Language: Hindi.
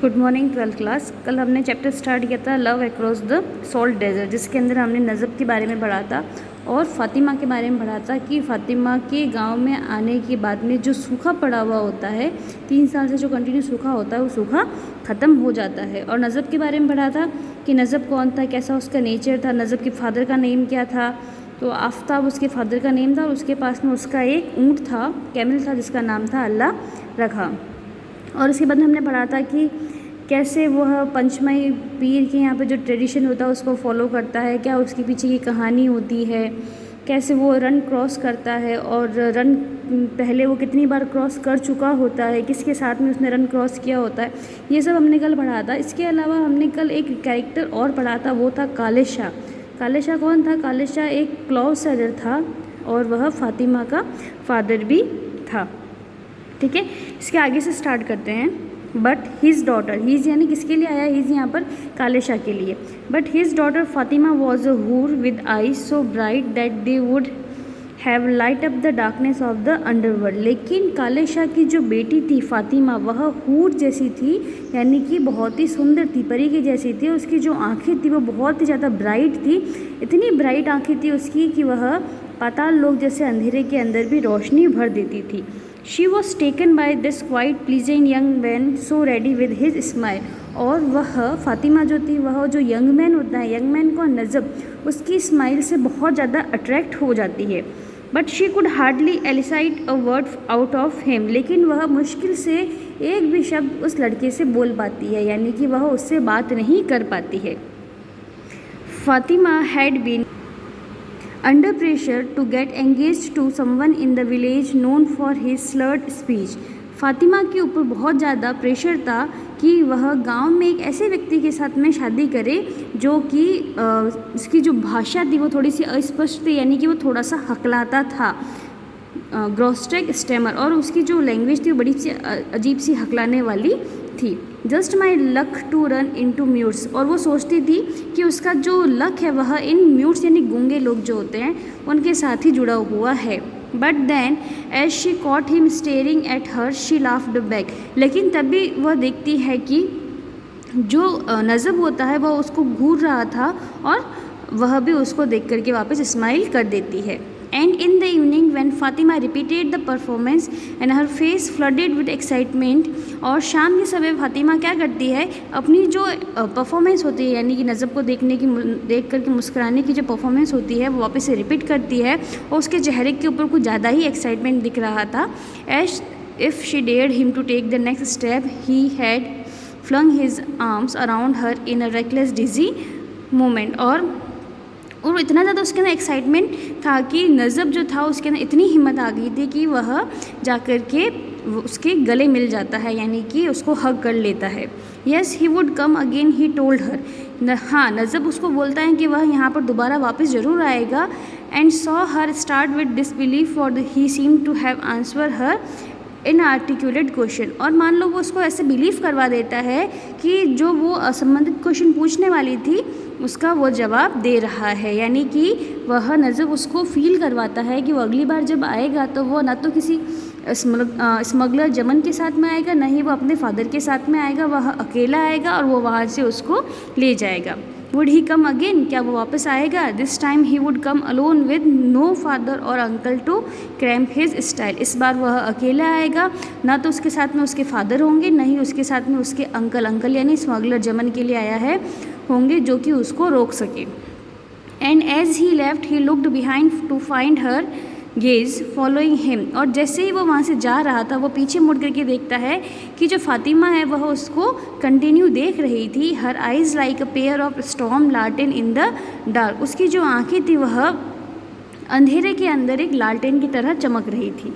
Good morning 12th class. कल हमने चैप्टर स्टार्ट किया था love across the salt desert, जिसके अंदर हमने नजब के बारे में पढ़ा था और फातिमा के बारे में पढ़ा था कि फातिमा के गांव में आने के बाद में जो सूखा पड़ा हुआ होता है 3 साल से जो कंटिन्यू सूखा होता है वो सूखा ख़त्म हो जाता है। और नजब के बारे में पढ़ा था कि नजब कौन था, कैसा उसका नेचर था, नजब के फादर का नेम क्या था। तो आफ्ताब उसके फादर का नेम था और उसके पास में उसका एक ऊँट था, कैमल था, जिसका नाम था अल्लाह रखा। और उसके बाद हमने पढ़ा था कि कैसे वह पंचमई पीर के यहाँ पे जो ट्रेडिशन होता है उसको फॉलो करता है, क्या उसके पीछे की कहानी होती है, कैसे वो रन क्रॉस करता है और रन पहले वो कितनी बार क्रॉस कर चुका होता है, किसके साथ में उसने रन क्रॉस किया होता है, ये सब हमने कल पढ़ा था। इसके अलावा हमने कल एक कैरेक्टर और पढ़ा था, वो था काले शाह। काले शाह कौन था? काले शाह एक क्लॉथ सेलर था और वह फातिमा का फादर भी था। ठीक है, इसके आगे से स्टार्ट करते हैं। बट हिज डॉटर, हिज यानी किसके लिए आया? हिज यहाँ पर काले शाह के लिए। But his daughter Fatima was a हूर with eyes so bright that they would have light up the darkness of the underworld. लेकिन काले शाह की जो बेटी थी फातिमा, वह हूर जैसी थी, यानी कि बहुत ही सुंदर थी, परी की जैसी थी। उसकी जो आँखें थी वो बहुत ही ज़्यादा ब्राइट थी, इतनी ब्राइट आँखें थी उसकी कि वह पाताल लोक जैसे अंधेरे के अंदर भी रोशनी भर देती थी। She was taken by this quite pleasing young man so ready with his smile। और वह फातिमा जो थी, वह जो यंग मैन होता है, यंग मैन को नजब उसकी स्माइल से बहुत ज़्यादा अट्रैक्ट हो जाती है। But she could hardly elicit a word out of him. लेकिन वह मुश्किल से एक भी शब्द उस लड़के से बोल पाती है, यानी कि वह उससे बात नहीं कर पाती है। Fatima had been under pressure to get engaged to someone in the village known for his slurred speech। Fatima के ऊपर बहुत ज़्यादा प्रेशर था कि वह गांव में एक ऐसे व्यक्ति के साथ में शादी करे जो कि उसकी जो भाषा थी वो थोड़ी सी अस्पष्ट थी, यानी कि वो थोड़ा सा हकलाता था, ग्रोस्टेक स्टेमर, और उसकी जो लैंग्वेज थी वो बड़ी सी अजीब सी हकलाने वाली थी। Just my luck to run into mutes. और वो सोचती थी कि उसका जो लक है वह इन म्यूट्स यानी गूंगे लोग जो होते हैं उनके साथ ही जुड़ा हुआ है। But then as she caught him staring at her she laughed back. लेकिन तभी वह देखती है कि जो नजब होता है वह उसको घूर रहा था और वह भी उसको देख करके वापस स्माइल कर देती है। And in the evening when Fatima repeated the performance and her face flooded with excitement। और शाम के समय फातिमा क्या करती है, अपनी जो परफॉर्मेंस होती है, यानी कि नजब को देख करके मुस्कुराने की जो परफॉर्मेंस होती है वो वापस से रिपीट करती है और उसके चेहरे के ऊपर कुछ ज़्यादा ही एक्साइटमेंट दिख रहा था। As if she dared him to take the next step he had flung his arms around her in a reckless dizzy moment. और इतना ज़्यादा उसके अंदर एक्साइटमेंट था कि नजब जो था उसके अंदर इतनी हिम्मत आ गई थी कि वह जा कर के उसके गले मिल जाता है, यानी कि उसको हग कर लेता है। Yes he would come again he told her. हाँ, नजब उसको बोलता है कि वह यहाँ पर दोबारा वापस ज़रूर आएगा। And saw her start with disbelief for he seem to have answer her inarticulate question. और मान लो वो उसको ऐसे बिलीव करवा देता है कि जो वो असंबंधित क्वेश्चन पूछने वाली थी उसका वो जवाब दे रहा है, यानी कि वह नजब उसको फील करवाता है कि वो अगली बार जब आएगा तो वो ना तो किसी स्मगलर जमन के साथ में आएगा, ना ही वो अपने फादर के साथ में आएगा, वह अकेला आएगा और वो वहाँ से उसको ले जाएगा। वुड ही कम अगेन, क्या वो वापस आएगा? This time he would come alone with no father or uncle to cramp his style. इस बार वह अकेला आएगा, ना तो उसके साथ में उसके फादर होंगे, ना ही उसके साथ में उसके अंकल यानी स्मगलर जमन के लिए आया है होंगे जो कि उसको रोक सके। And as he left he looked behind to find her gaze following him. और जैसे ही वो वहाँ से जा रहा था वो पीछे मुड़ करके देखता है कि जो फातिमा है वह उसको कंटिन्यू देख रही थी। हर eyes like a pair of storm लालटेन इन द डार्क। उसकी जो आँखें थी वह अंधेरे के अंदर एक लालटेन की तरह चमक रही थी।